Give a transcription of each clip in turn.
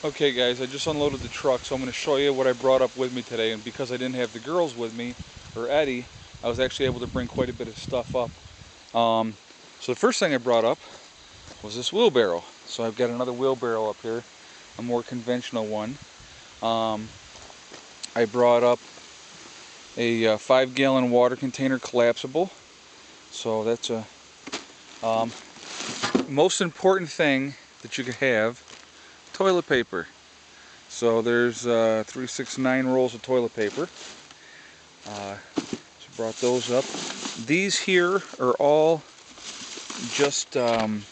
Okay guys, I just unloaded the truck, so I'm going to show you what I brought up with me today. And because I didn't have the girls with me, or Eddie, I was actually able to bring quite a bit of stuff up. So the first thing I brought up was this wheelbarrow. So I've got another wheelbarrow up here, a more conventional one. I brought up a 5-gallon water container collapsible. So that's a most important thing that you could have. Toilet paper. So there's 369 rolls of toilet paper. So brought those up. These here are all just tent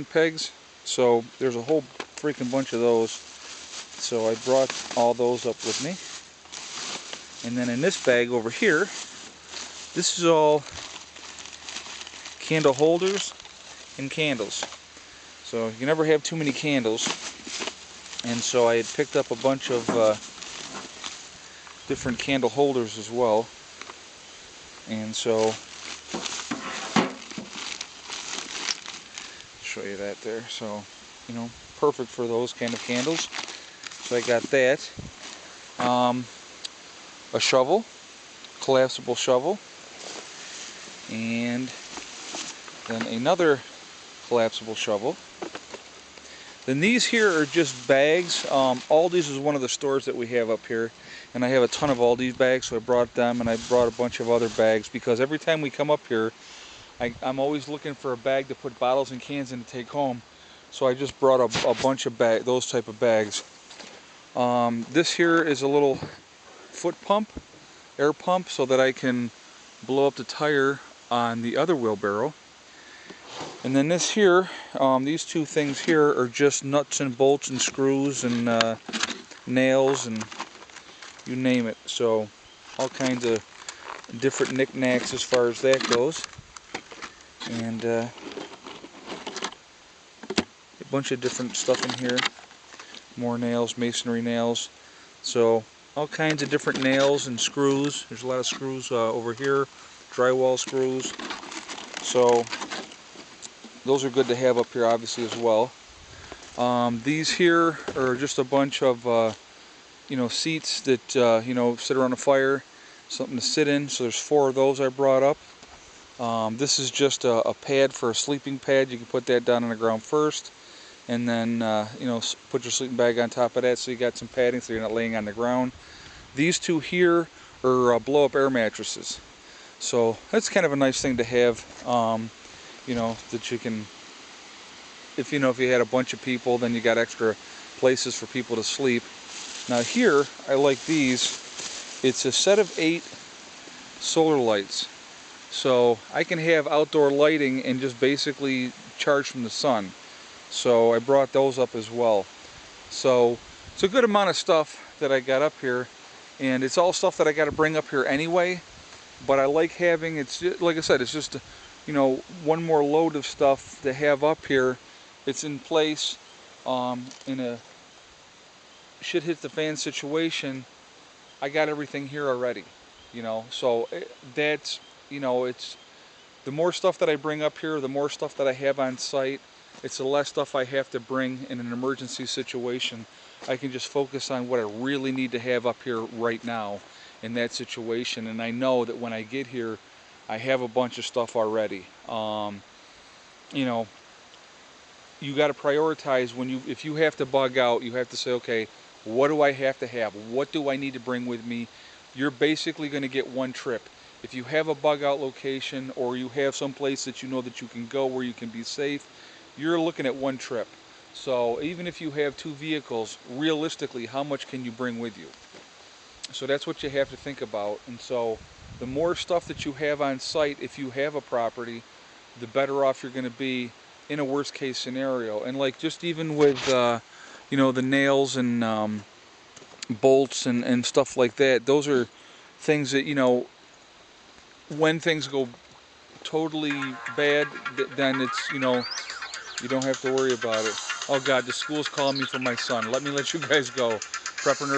pegs. So there's a whole freaking bunch of those. So I brought all those up with me. And then in this bag over here, this is all candle holders and candles. So you can never have too many candles, and so I had picked up a bunch of different candle holders as well, and so show you that there. So perfect for those kind of candles. So I got that, a shovel, collapsible shovel, and then another collapsible shovel. Then these here are just bags. Aldi's is one of the stores that we have up here, and I have a ton of Aldi's bags, so I brought them, and I brought a bunch of other bags because every time we come up here, I'm always looking for a bag to put bottles and cans in to take home. So I just brought a bunch of those type of bags. This here is a little foot pump, air pump, so that I can blow up the tire on the other wheelbarrow. And then this here, these two things here are just nuts and bolts and screws and nails and you name it. So all kinds of different knickknacks as far as that goes. And a bunch of different stuff in here. More nails, masonry nails. So all kinds of different nails and screws. There's a lot of screws over here, drywall screws. So those are good to have up here, obviously, as well. These here are just a bunch of, seats that, sit around a fire, something to sit in. So there's 4 of those I brought up. This is just a pad for a sleeping pad. You can put that down on the ground first, and then, put your sleeping bag on top of that so you got some padding so you're not laying on the ground. These 2 here are blow-up air mattresses. So that's kind of a nice thing to have. That you can, if you had a bunch of people, then you got extra places for people to sleep. Now here, I like these. It's a set of 8 solar lights. So I can have outdoor lighting and just basically charge from the sun. So I brought those up as well. So it's a good amount of stuff that I got up here, and it's all stuff that I got to bring up here anyway. But I like having, it's just, like I said, it's just one more load of stuff to have up here. It's in place in a shit hits the fan situation. I got everything here already, so that's, it's the more stuff that I bring up here, the more stuff that I have on site. It's the less stuff I have to bring in an emergency situation. I can just focus on what I really need to have up here right now in that situation, and I know that when I get here I have a bunch of stuff already. You got to prioritize if you have to bug out. You have to say, okay, what do I have to have? What do I need to bring with me? You're basically going to get one trip. If you have a bug out location, or you have some place that you know that you can go where you can be safe, you're looking at one trip. So even if you have 2 vehicles, realistically, how much can you bring with you? So that's what you have to think about. And so the more stuff that you have on site, if you have a property, the better off you're going to be in a worst case scenario. And like just even with the nails and bolts and stuff like that, those are things that when things go totally bad, then it's you don't have to worry about it. Oh God, the school's calling me for my son. Let me let you guys go. Prepper Nurse